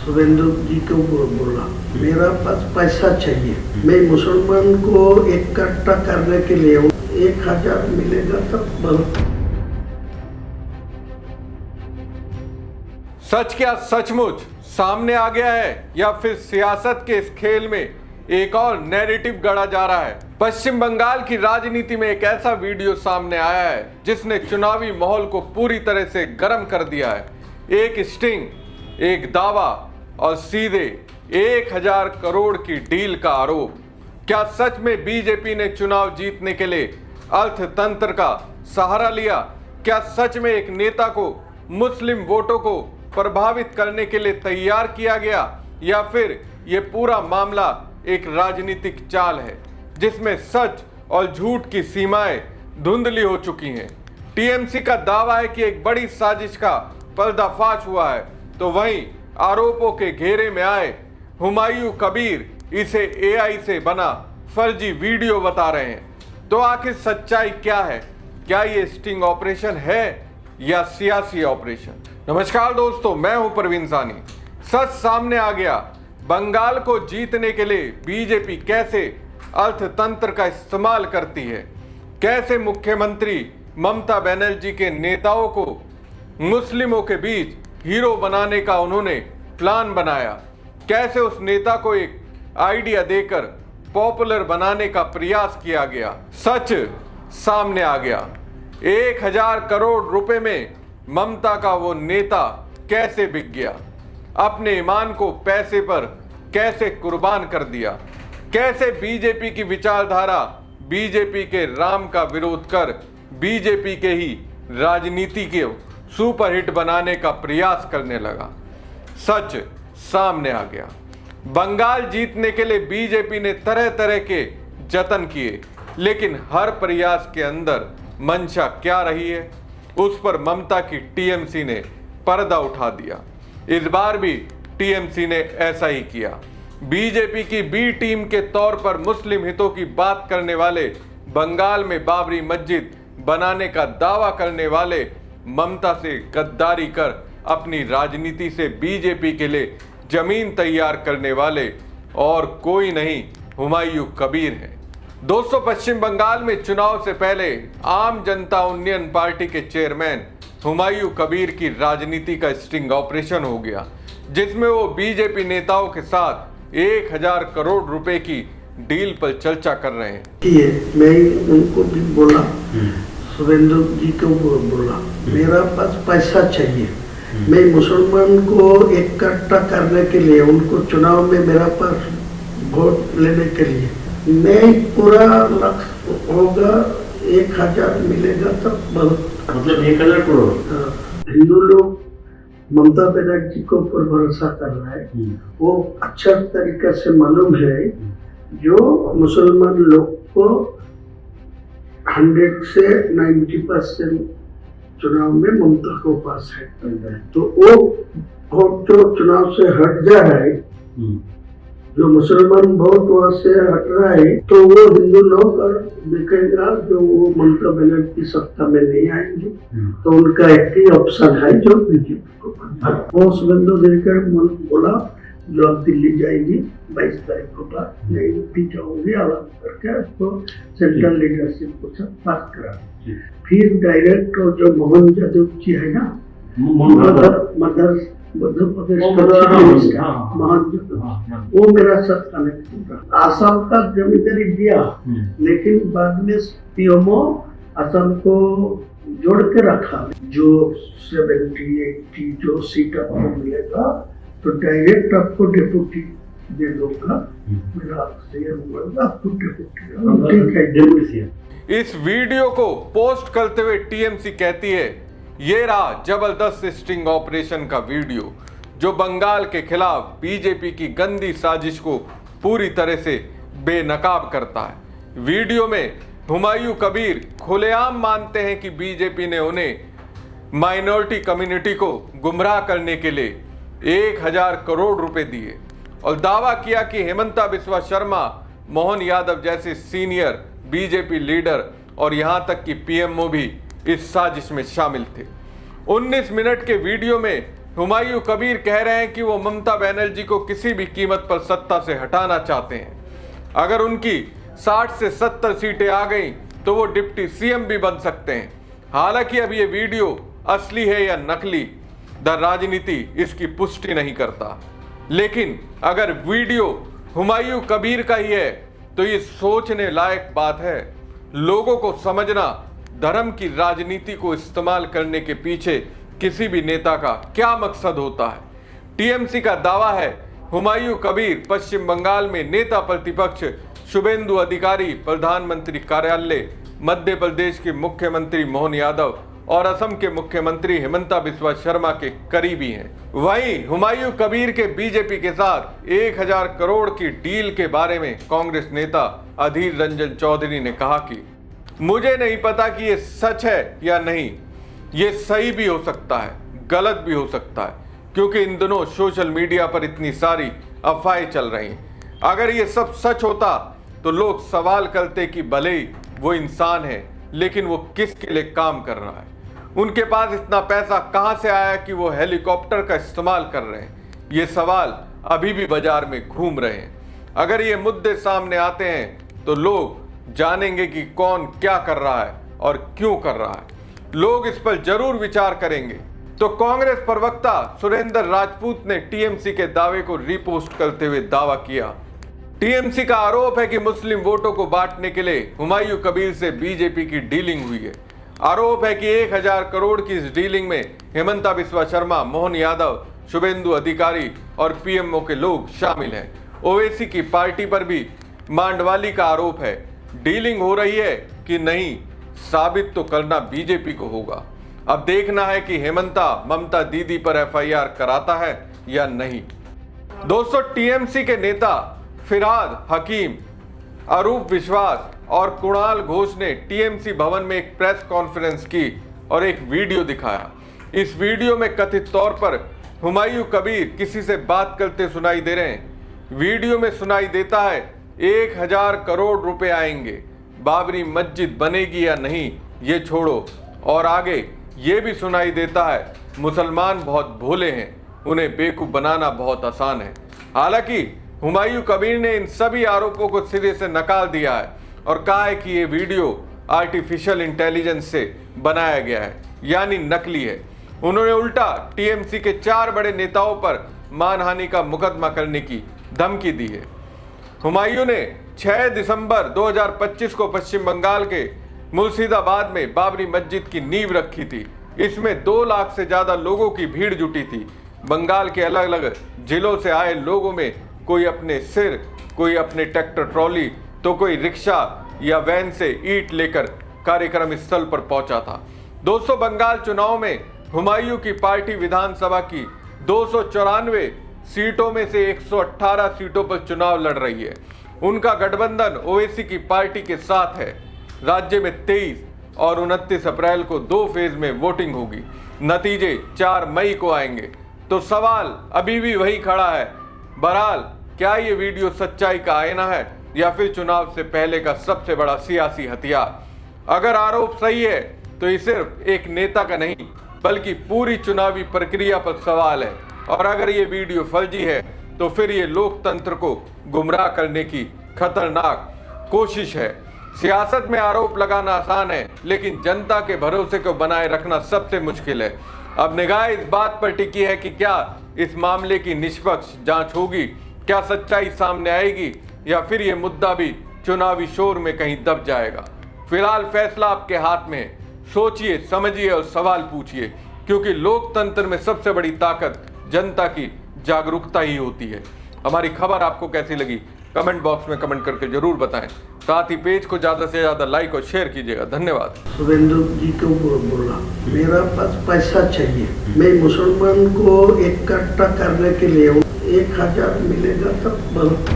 शुभेंदु जी को बोला मेरा पास पैसा चाहिए, मैं मुसलमान को इकट्ठा करने के लिए 1000 मिलेगा तो बहुत। सच क्या सचमुच सामने आ गया है या फिर सियासत के इस खेल में एक और नैरेटिव गढ़ा जा रहा है? पश्चिम बंगाल की राजनीति में एक ऐसा वीडियो सामने आया है जिसने चुनावी माहौल को पूरी तरह से गर्म कर दिया है। एक स्टिंग, एक दावा और सीधे 1000 करोड़ की डील का आरोप। क्या सच में बीजेपी ने चुनाव जीतने के लिए अर्थतंत्र का सहारा लिया? क्या सच में एक नेता को मुस्लिम वोटों को प्रभावित करने के लिए तैयार किया गया, या फिर यह पूरा मामला एक राजनीतिक चाल है जिसमें सच और झूठ की सीमाएं धुंधली हो चुकी हैं? टीएमसी का दावा है कि एक बड़ी साजिश का पर्दाफाश हुआ है, तो वहीं आरोपों के घेरे में आए हुमायूं कबीर इसे एआई से बना फर्जी वीडियो बता रहे हैं। तो आखिर सच्चाई क्या है? क्या ये स्टिंग ऑपरेशन है या सियासी ऑपरेशन? नमस्कार दोस्तों, मैं हूं परवीन सानी। सच सामने आ गया। बंगाल को जीतने के लिए बीजेपी कैसे अर्थतंत्र का इस्तेमाल करती है, कैसे मुख्यमंत्री ममता बनर्जी के नेताओं को मुस्लिमों के बीच हीरो बनाने का उन्होंने प्लान बनाया, कैसे उस नेता को एक आइडिया देकर पॉपुलर बनाने का प्रयास किया गया। सच सामने आ गया। 1000 करोड़ रुपए में ममता का वो नेता कैसे बिक गया, अपने ईमान को पैसे पर कैसे कुर्बान कर दिया, कैसे बीजेपी की विचारधारा बीजेपी के राम का विरोध कर बीजेपी के ही राजनीति के सुपरहिट बनाने का प्रयास करने लगा। सच सामने आ गया। बंगाल जीतने के लिए बीजेपी ने तरह तरह के जतन किए, लेकिन हर प्रयास के अंदर मंशा क्या रही है, उस पर ममता की टीएमसी ने पर्दा उठा दिया। इस बार भी टीएमसी ने ऐसा ही किया। बीजेपी की बी टीम के तौर पर मुस्लिम हितों की बात करने वाले, बंगाल में बाबरी मस्जिद बनाने का दावा करने वाले, ममता से गद्दारी कर अपनी राजनीति से बीजेपी के लिए जमीन तैयार करने वाले और कोई नहीं, हुमायूं कबीर है। दोस्तों, पश्चिम बंगाल में चुनाव से पहले आम जनता उन्नयन पार्टी के चेयरमैन हुमायूं कबीर की राजनीति का स्टिंग ऑपरेशन हो गया, जिसमें वो बीजेपी नेताओं के साथ 1000 करोड़ रुपए की डील पर चर्चा कर रहे हैं। मैं उनको भी बोला, शुभेंदु जी को बोला मेरा पास पैसा चाहिए, मैं मुसलमान को इकट्ठा करने के लिए, उनको चुनाव में मेरा पास वोट लेने के लिए मैं पूरा लक्ष्य होगा 1000 मिलेगा तो बहुत। मतलब 1000 करोड़। हिंदू लोग ममता बनर्जी को ऊपर भरोसा कर रहा है। वो अच्छा तरीके से मालूम है जो मुसलमान लोग को 100 से 90% चुनाव में ममता को पास है, तो वो वोट जो चुनाव से हट जाए, जो मुसलमान वोट वहां से हट रहा है, तो वो हिंदू लोग और दिखेगा जो वो ममता बनर्जी सत्ता में नहीं आएंगे, तो उनका एक ही ऑप्शन है जो बीजेपी को। वो शुभेंदु देकर बोला जो अब दिल्ली जाएगी 22 तारीख को बाद, मैं यूपी जाऊंगी, आवाज करके उसको सेंट्रल लीडरशिप को सब बात करा। फिर डायरेक्ट जो मोहन यादव जी है ना, मध्य प्रदेश वो मेरा साथ कनेक्ट रहा। आसाम का जमींदारी दिया, लेकिन बाद में पीएमओ असम को जोड़ के रखा। जो 70-80 जो सीट आपको मिलेगा तो डायरेक्ट आपको डिप्यूटी दे दूंगा, मेरा आपको डिप्यूटी। इस वीडियो को पोस्ट करते हुए टीएमसी कहती है, ये रहा जबरदस्त स्टिंग ऑपरेशन का वीडियो जो बंगाल के खिलाफ बीजेपी की गंदी साजिश को पूरी तरह से बेनकाब करता है। वीडियो में हुमायूं कबीर खुलेआम मानते हैं कि बीजेपी ने उन्हें माइनॉरिटी कम्युनिटी को गुमराह करने के लिए 1000 करोड़ रुपए दिए और दावा किया कि हेमंता बिस्वा शर्मा, मोहन यादव जैसे सीनियर बीजेपी लीडर और यहां तक कि पीएमओ भी इस साजिश में शामिल थे। 19 मिनट के वीडियो में हुमायूं कबीर कह रहे हैं कि वो ममता बनर्जी को किसी भी कीमत पर सत्ता से हटाना चाहते हैं। अगर उनकी 60 से 70 सीटें आ गई तो वो डिप्टी सीएम भी बन सकते हैं। हालांकि अब ये वीडियो असली है या नकली, द राजनीति इसकी पुष्टि नहीं करता। लेकिन अगर वीडियो हुमायूं कबीर का ही है तो ये सोचने लायक बात है। लोगों को समझना, धर्म की राजनीति को इस्तेमाल करने के पीछे किसी भी नेता का क्या मकसद होता है। टीएमसी का दावा है हुमायूं कबीर पश्चिम बंगाल में नेता प्रतिपक्ष शुभेंदु अधिकारी, प्रधानमंत्री कार्यालय, मध्य प्रदेश के मुख्यमंत्री मोहन यादव और असम के मुख्यमंत्री हिमंता बिस्वा शर्मा के करीबी हैं। वहीं हुमायूं कबीर के बीजेपी के साथ 1000 करोड़ की डील के बारे में कांग्रेस नेता अधीर रंजन चौधरी ने कहा कि मुझे नहीं पता कि ये सच है या नहीं, ये सही भी हो सकता है, गलत भी हो सकता है, क्योंकि इन दिनों सोशल मीडिया पर इतनी सारी अफवाहें चल रही हैं। अगर ये सब सच होता तो लोग सवाल करते कि भले ही वो इंसान है, लेकिन वो किसके लिए काम कर रहा है, उनके पास इतना पैसा कहां से आया कि वो हेलीकॉप्टर का इस्तेमाल कर रहे हैं। ये सवाल अभी भी बाजार में घूम रहे हैं। अगर ये मुद्दे सामने आते हैं तो लोग जानेंगे कि कौन क्या कर रहा है और क्यों कर रहा है। लोग इस पर जरूर विचार करेंगे। तो कांग्रेस प्रवक्ता सुरेंद्र राजपूत ने टीएमसी के दावे को रिपोस्ट करते हुए दावा किया। टीएमसी का आरोप है कि मुस्लिम वोटों को बांटने के लिए हुमायूं कबीर से बीजेपी की डीलिंग हुई है। आरोप है कि 1000 करोड़ की इस डीलिंग में हिमंता बिस्वा शर्मा, मोहन यादव, शुभेंदु अधिकारी और पीएमओ के लोग शामिल हैं। ओवैसी की पार्टी पर भी मांडवाली का आरोप है। डीलिंग हो रही है कि नहीं, साबित तो करना बीजेपी को होगा। अब देखना है कि हेमंता ममता दीदी पर एफआईआर कराता है या नहीं। दोस्तों, टीएमसी के नेता फिरहाद हकीम, अरूप विश्वास और कुणाल घोष ने टीएमसी भवन में एक प्रेस कॉन्फ्रेंस की और एक वीडियो दिखाया। इस वीडियो में कथित तौर पर हुमायूं कबीर किसी से बात करते सुनाई दे रहे हैं। वीडियो में सुनाई देता है 1000 करोड़ रुपए आएंगे, बाबरी मस्जिद बनेगी या नहीं ये छोड़ो, और आगे ये भी सुनाई देता है मुसलमान बहुत भोले हैं, उन्हें बेवकूफ बनाना बहुत आसान है। हालांकि हुमायूं कबीर ने इन सभी आरोपों को सिरे से नकार दिया है और कहा है कि ये वीडियो आर्टिफिशियल इंटेलिजेंस से बनाया गया है, यानी नकली है। उन्होंने उल्टा टीएमसी के 4 बड़े नेताओं पर मानहानि का मुकदमा करने की धमकी दी है। हुमायूं ने 6 दिसंबर 2025 को पश्चिम बंगाल के मुर्शिदाबाद में बाबरी मस्जिद की नींव रखी थी। इसमें 2 लाख से ज्यादा लोगों की भीड़ जुटी थी। बंगाल के अलग अलग जिलों से आए लोगों में कोई अपने सिर, कोई अपने ट्रैक्टर ट्रॉली, तो कोई रिक्शा या वैन से ईंट लेकर कार्यक्रम स्थल पर पहुंचा था। दोस्तों, बंगाल चुनाव में हुमायूं की पार्टी विधानसभा की 294 सीटों में से 118 सीटों पर चुनाव लड़ रही है। उनका गठबंधन ओवैसी की पार्टी के साथ है। राज्य में 23 और 29 अप्रैल को 2 फेज में वोटिंग होगी। नतीजे 4 मई को आएंगे। तो सवाल अभी भी वही खड़ा है। बहरहाल, क्या ये वीडियो सच्चाई का आईना है या फिर चुनाव से पहले का सबसे बड़ा सियासी हथियार? अगर आरोप सही है तो ये सिर्फ एक नेता का नहीं बल्कि पूरी चुनावी प्रक्रिया पर सवाल है, और अगर ये वीडियो फर्जी है तो फिर ये लोकतंत्र को गुमराह करने की खतरनाक कोशिश है। सियासत में आरोप लगाना आसान है, लेकिन जनता के भरोसे को बनाए रखना सबसे मुश्किल है। अब निगाह इस बात पर टिकी है कि क्या इस मामले की निष्पक्ष जांच होगी, क्या सच्चाई सामने आएगी, या फिर ये मुद्दा भी चुनावी शोर में कहीं दब जाएगा। फिलहाल फैसला आपके हाथ में है। सोचिए, समझिए और सवाल पूछिए, क्योंकि लोकतंत्र में सबसे बड़ी ताकत जनता की जागरूकता ही होती है। हमारी खबर आपको कैसी लगी कमेंट बॉक्स में कमेंट करके जरूर बताएं। साथ ही पेज को ज्यादा से ज्यादा लाइक और शेयर कीजिएगा। धन्यवाद। शुभेंदु जी को बोला मेरा पास पैसा चाहिए, मैं मुसलमान को इकट्ठा करने के लिए 1000 मिलेगा तब बहुत